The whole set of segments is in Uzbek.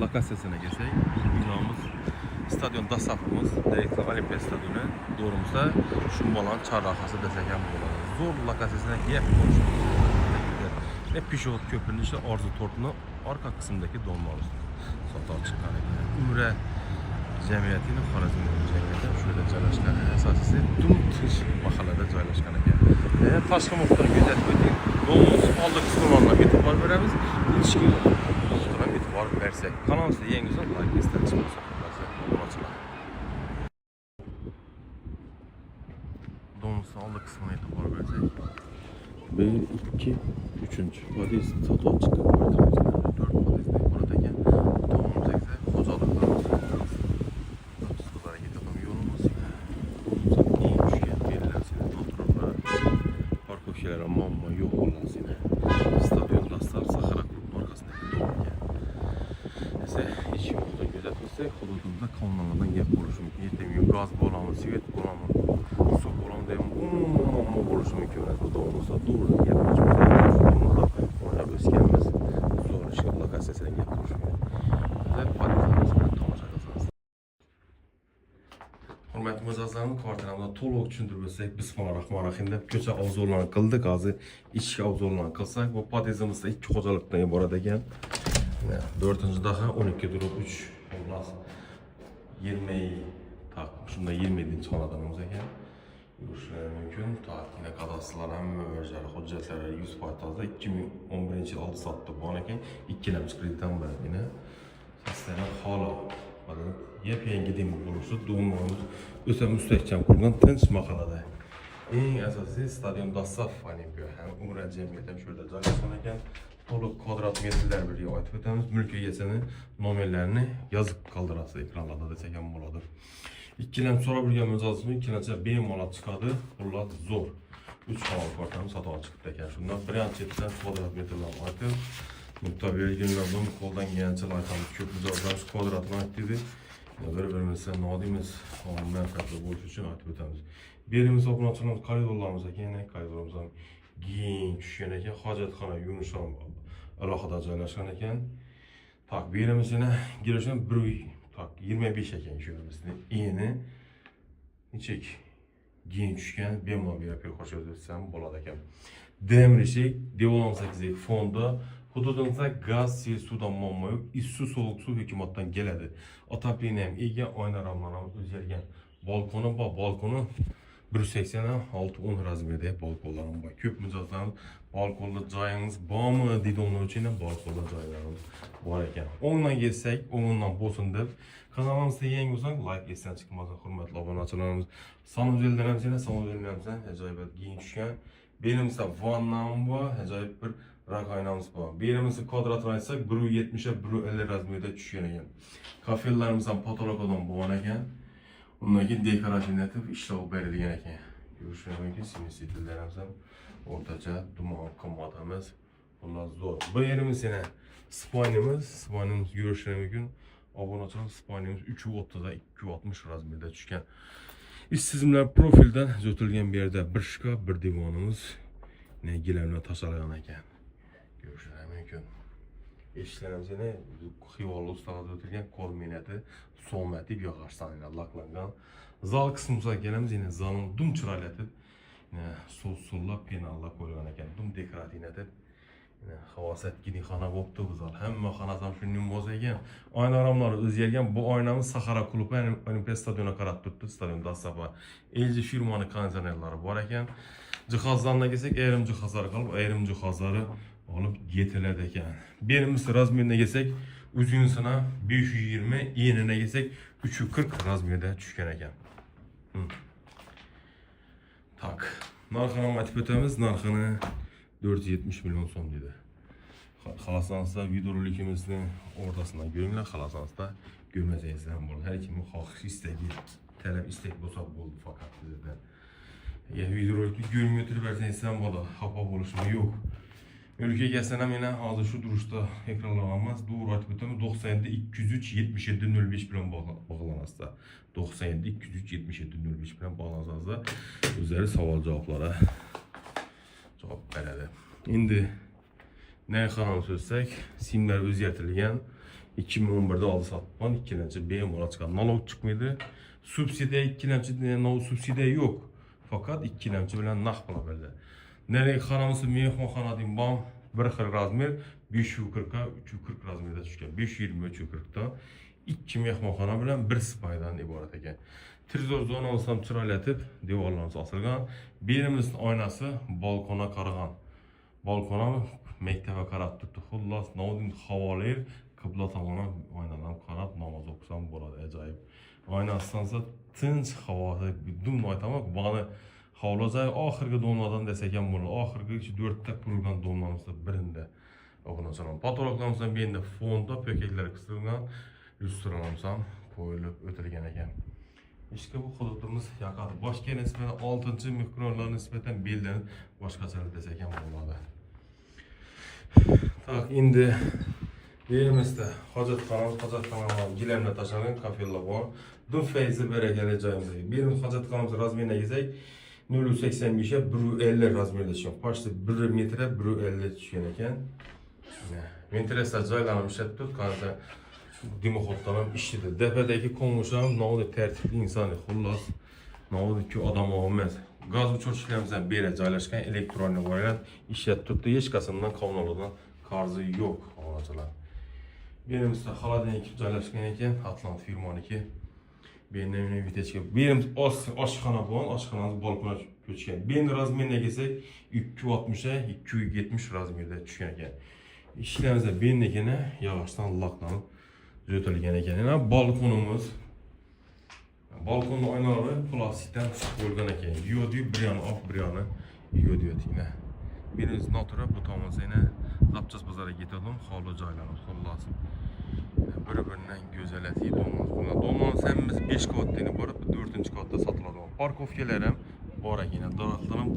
lokasyasına geçsek, bizim binamız stadion Dasafımız, Direktli Olimpiya Stadyonu doğrumuzda Şumbalan çarraqası desek hem болады. Zor lokasyasına yer konuşuyoruz. Ne Pişot Köprünün işte Arzu Tortu'nun arka kısımdaki donmamız. Sotal çıkan Ümre Cemiyeti'nin Xorazm Cemiyeti şöyle joylashgan. Asosiysi Dumtish mahallada joylashgan ekan. Tashqi muhitini kuzatib o'ting. Donimiz oldi qismlarga e'tibor beramiz. Ichki muhitga e'tibor bersak, kanalimizga yangi so'z like istachish Donimizning oldi qismini e'tibor bersak, 1, 2, 3. Podiz sotib chiqqan kvartiramizda 4 podizda iborat ekan. Tomimizda esa xo'jaliklarimiz. Avtobuslarga ketadigan yo'limiz. Eng tushgan belgilarsini to'g'rilab, parkovkalar muammo yo'q bo'lsin. Stadion dastlab Sahara klub orqasidagi do'mga. Esa ichki muhitni kuzatsak, hududimizda kommunallardan gap bo'lishi mumkin. Ertaga gaz bo'lami, svet bo'lami, suv bo'lami deb muammo bo'lishi mumkin. Bu do'mda to'g'ri gap o'ynab o'sganmiz. Zo'r ish lokatsiyasidan gap bo'lishi mumkin. Bizlar podizimizni tomosha qilamiz. Hurmatli mijozlarimiz, kvartiramizda to'liq tushuntirib o'tsak, bismillahir-rahmanir-rahim deb ko'cha obzorlarini qildik. Hozir ichki obzorlarni qilsak, bu podizimizda 2 xo'jalikdan iborat ekan. 4-daha 12/3 xullas 20 tak shunda 20-ci xonadonumuz ekan. Yurishlari mumkin. Yine kadastrlar hamma o'zlari hujjatlari 100% tozda 2011-yil oldi sotdi bor ekan. 2 kreditdan bor yine. Sistema holo. Mana yangi demo bo'lishi do'mimiz o'ta mustahkam qurilgan tinch mahallada. Eng asosiy stadion Dasaf Olimpiya ham Umra jamiyati ham shurada joylashgan ekan. To'liq kvadrat metrlar birga aytib o'tamiz. Mulk egasini nomerlarini yozib qoldirasiz ekranlarda desak ham bo'ladi. Ikkilam so'rab yurgan mijozimiz ikkilancha bemalol chiqadi. Xullas zo'r. 3 xonali kvartirani sotib olib chiqdi ekan. Shundan birinchi chetdan kvadrat metrlar aytib, muttabiqlardan qo'ldan kelgancha loyihamiz ko'p mijozlar kvadratni aytdi. Bir-birimizdan nodimiz manfaatli bo'lish uchun aytib o'tamiz. Berimiz obunachilarimiz koridorlarimiz ekan, koridorimiz ham keng tushgan ekan, hojatxona yuvinish ham alohida joylashgan ekan. Tak berimiz yana girishdan 1 uy, tak 25 ekan shularimizni. Eni nechik keng tushgan, bemalol berib qo'shib bo'ladi ekan. Demrishik, Devon 8 fonda hududimizda gaz, sel, suvdan muammo yo'q. Issiq sovuq suv hukumatdan keladi. Otopleniya ham ega, oyna ramlarimiz o'zgargan. Balkoni bor, balkoni 186-10 razmerda balkonlarimiz bor. Ko'p mijozlarimiz balkonda joyingiz bormi deydi, onun uchun ham balkonda joylarimiz bor ekan. O'ngdan kelsak, o'ngdan bo'lsin deb kanalimizga yangi bo'lsangiz like esdan chiqmasin, hurmatli obunachilarimiz. Sanuzeldan ham seni sanuzeldan ajoyib keng tushgan. Berimizda vannam bor, ajoyib bir rakoynamiz bor. Berimizda kvadratini aytsak 1.70 1.50 razmerda tushgan ekan. Kafellarimiz ham patologiyadan bo'lgan ekan. Undan keyin dekorativ ishlov berilgan ekan. Ko'rishingiz mumkin, simsitillarimiz ham o'rtacha dumon qimmatimiz. Xullas zo'r. Bu yerimiz yana spaynimiz ko'rishingiz mumkin. Obunachilar spaynimiz 3.30 da 2.60 razmerda tushgan. İstizimler profilden ötülgen bir yerde bir şkaf, bir divanımız ne gilerine tasarlayan ekan. Görüşler mümkün. Eşiklerimiz yine xivalı ustalığı ötülgen kol mineti, someti bir ağaçlarıyla laklangan. Zal kısmımıza gelemiz yine zalın dum çıraylatıb, yine sol-solla penalla koyulan ekan. Dum dekorativ etib, yine havasat gidixana bo'libdi bu zal. Hamma xonasi shundan bo'z ekan. Oyna ramlari o'zgargan. Bu oynamiz Sahara klubi Olimpiya stadioniga qarab turibdi. Stadion Dasaba. LG firmani konditsionerlari bor ekan. Jihozlarga kelsak, ayrim jihozlar qolib, ayrim jihozlari olib yetiladi ekan. Berimiz razmeriga kelsak, uzunusuna 520, enine kelsak 340 razmerda tushgan ekan. Tak. Narxini aytib o'tamiz. Narxini 470 milyon so'm dedi. Xalasanızda videorolikimizin ortasından görünürler. Xalasanızda görmezseniz ham bo'ladi. Her kimin xohish istagi, talab istek bo'lsa bo'ldi faqat sizda. Ya videorolikni görmüyor verseniz ham bo'ladi. Xafa bo'lishim yo'q. Ülke gelsen hem yine hozir şu duruşda ekranlanmaz. Doğru aytib o'taman 97 203 77 05 bilan bog'lanasizlar. 97 203 77 05 bilan bog'lanasizlar. O'zlari savol javoblara javob beradi. Endi narxini so'zsak, simlar o'zgartirilgan. 2011'de aldı satman, ikilenci bemalol çıkan. Nalog çıkmadı. Subsidiya ikilenci diye subsidiya yok. Fakat ikilenci bilen naq bula bildi. Nereye xanamızı mehmonxona deyim bam bir xil razmer 540'a 340 razmerdə düşkən. 520 340'da 2 mehmonxona bilen bir spaydan ibaret ekan. Trezor zonamızı ham chiroylatib, devorlarimiz osilgan. Berimizning oynasi balkona qaragan. Balkona mektebe qarab turibdi. Xullas, nodin havolir qibla tomon oynadan qarab namoz o'qisam bo'ladi, ajoyib. Oynasidansa tinch havoda dum aytamak, bana havlazay oxirgi domladan desak ham bo'ladi. Oxirgi 4 ta qurilgan domlamizda birinde. O'qinasan. Patologlarimizdan birinde fonda pökeklar qisilgan, lyustralarimiz ham qo'yilib o'tilgan ekan. İşte bu hududumuz yakar. Başka nispeten 6. mikronlar nispeten bildiğin başka şeyler desek hem olmalı. Tak indi yerimizde hacet kanalımız gilemle taşınan kafirler var. Dün feyzi berekeli cayımızda. Birimiz hacet kanalımızı razmiyine gizek 0.85'e 1.50 razmiyine düşüyor. Başta 1 metre 1.50 düşüyor eken. Metre sacayla işlet tut kanalda. Dimoxoddan işidir. Dəfədəki konuşan nə oldu tərtibli insan xullas. Nə oldu ki adam olmaz. Qaz uçuşlarımızdan belə caylaşqan elektronik variant işlət tutdu. Heç qasından kommunaldan qarzı yox olacaqlar. Berimizdə xaladenik caylaşqan ekan Atlant firmaniki. Benim vitechka. Benim aşxana bu, aşxananız balkona köçkən. Benim razmerinə gəlsək 260'a 270 razmerdə düşkən ekan. İşlərimizdə beynəkənə yavaşdan laklanıb düzeltilgen ekan. Yani balkonumuz, balkonun aynaları plastikten koyulgan ekan. Yodiyor bir yana oq, bir yana yodiyor yine. Birimiz natura bu tamamız yine zapças pazara getirdim. Havlu joylarimiz xullas. Bir-birinden güzeleti donmaz. Donmaz hemmimiz 5 qavatdan ibarat 4-cü qavatda satıladi. Parkovkalarim bor ekan. Daraxtlarim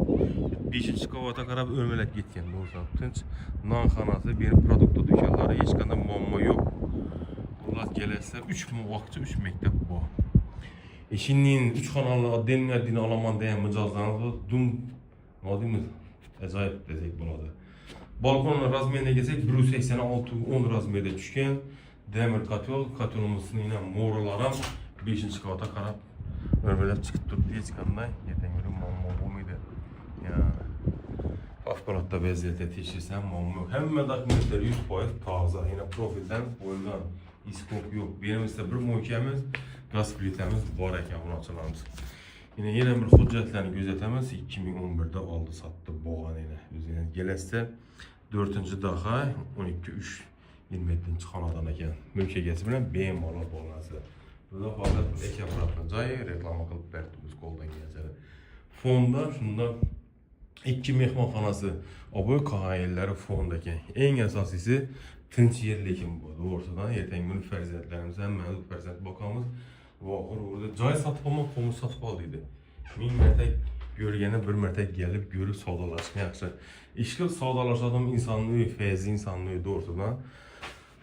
5-ci qavata qarab o'rmalab ketgan bo'lsa, tinch nonxonasi, benim produktu dükanlari hech qanday muammo yo'q. Ular gelirse 3 mü vakti 3 mektep bu. Şimdi 3 kanallı denildiğini alaman diyen mecazlarınızda dum adımız acayip desek buladı. Balkonun razmerine geçsek 1.86 10 razmerde düşken demir katyolumuzun yine morularam 5. kavata karab örmelep çıkıp durdu diye çıkanday yeten günü mamma bu muydu? Yani favqulodda vaziyatda tekshirsam muammo. Hamma dokumentlar 100% toza. Yine profildan qo'yilgan. İskop yok. Berimizde bir muhkemiz, gaz plitamiz bor ekan, buni ochamiz. Yine bir hujjatlarni ko'rsatamiz. 2011'de aldı sattı bo'lgan yine. O'zingizga kelasizda 4-daha 12.3 27 xonadan ekan. Mulk egasi bilan bemalol bo'lasiz. Burada faqat eka propan joyi reklama qilib berdik qo'ldan keladi. Fonda shunda 2 mehmonxonasi, oboy qoyillar fonda ekan. Eng asosiysi tinch yerlikim bu. Ortadan ertangi kun farzandlarimiz ham mavjud farzand boqamiz. Vohir orada joy sotib olmoq, qo'mir sotib ol deydi. Ming marta ko'rgani bir marta kelib ko'rib savdolashgan yaxshi. Ish qilib savdolashadigan insonning feyzi insonning o'rtadan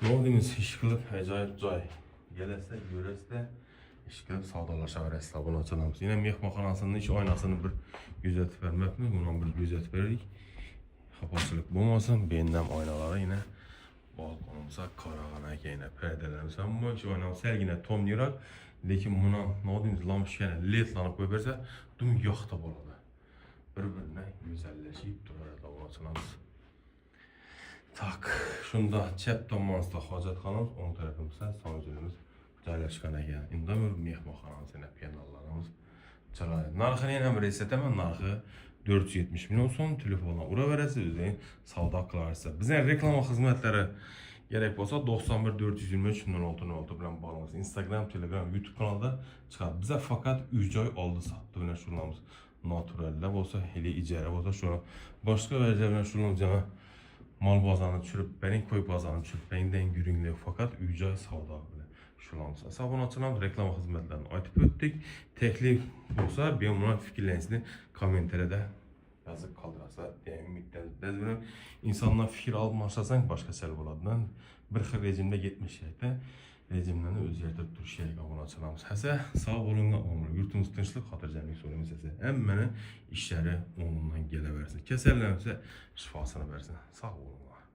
nima deymiz, ish qilib ajoyib joy. Kelasizda, ko'rasizda ish qilib savdolashaverasizlar. Buni ochamiz. Yana mehmonxonasining ish oynasini bir kuzatib bermoqmiz. Buni bir kuzatib berdik. Xafachilik bo'lmasin, bendam oynalari yana balkonumuzda qaragan ekan, yana perdelerimiz ham bu ish oynamiz salgina tomliroq, lekin buni nodimiz lampochkani ledlanib qo'yib bersa, dum yoqda bo'ladi. Bir-biridan go'zallashib turadi, buni ochamiz. Tak, shunda chap tomonimizda hojatxonamiz, o'ng tarafimizda samolyotimiz joylashgan ekan. Endi mehmonxonamiz, penallarimiz chiroyli. Narxini ham bir esataman, narxi 470 milyon so'm. Telefondan uraverasiz, o'zingiz savdo qilarsiz. Bizning reklama xizmatlari kerak bo'lsa 91 423 0606 bilan bog'lanasiz. Instagram, Telegram, YouTube kanalida chiqadi. Biza faqat uy-joy oldi sotdi bilan shug'ullanamiz. Naturallar bo'lsa, hali ijara bo'lsa, shu boshqa vajlar bilan shug'ullanamiz. Mal bozorini tushirib bering, qo'y bozorini tushirib bengdan yuringlar, faqat uy-joy savdo bilan shug'ullanamiz. Obunachilarimiz reklama xizmatlarini aytib o'tdik. Taklif bo'lsa, bemalol fikrlaringizni kommentariyada yozib qoldirasiz. Umiddan biz bilan insonlar fikr almashasan boshqacha bo'ladi. Bir xil rejimda ketmishlikda rejimlarni o'zgartirib turish kerak. Obunachilarimiz hasa sog' bo'linglar, omil yurtimiz tinchlik, xotirjamlik so'raymiz esa. Hammani ishlari o'ngdan kelaversin. Kasallansa shifosini bersin. Sog' bo'linglar.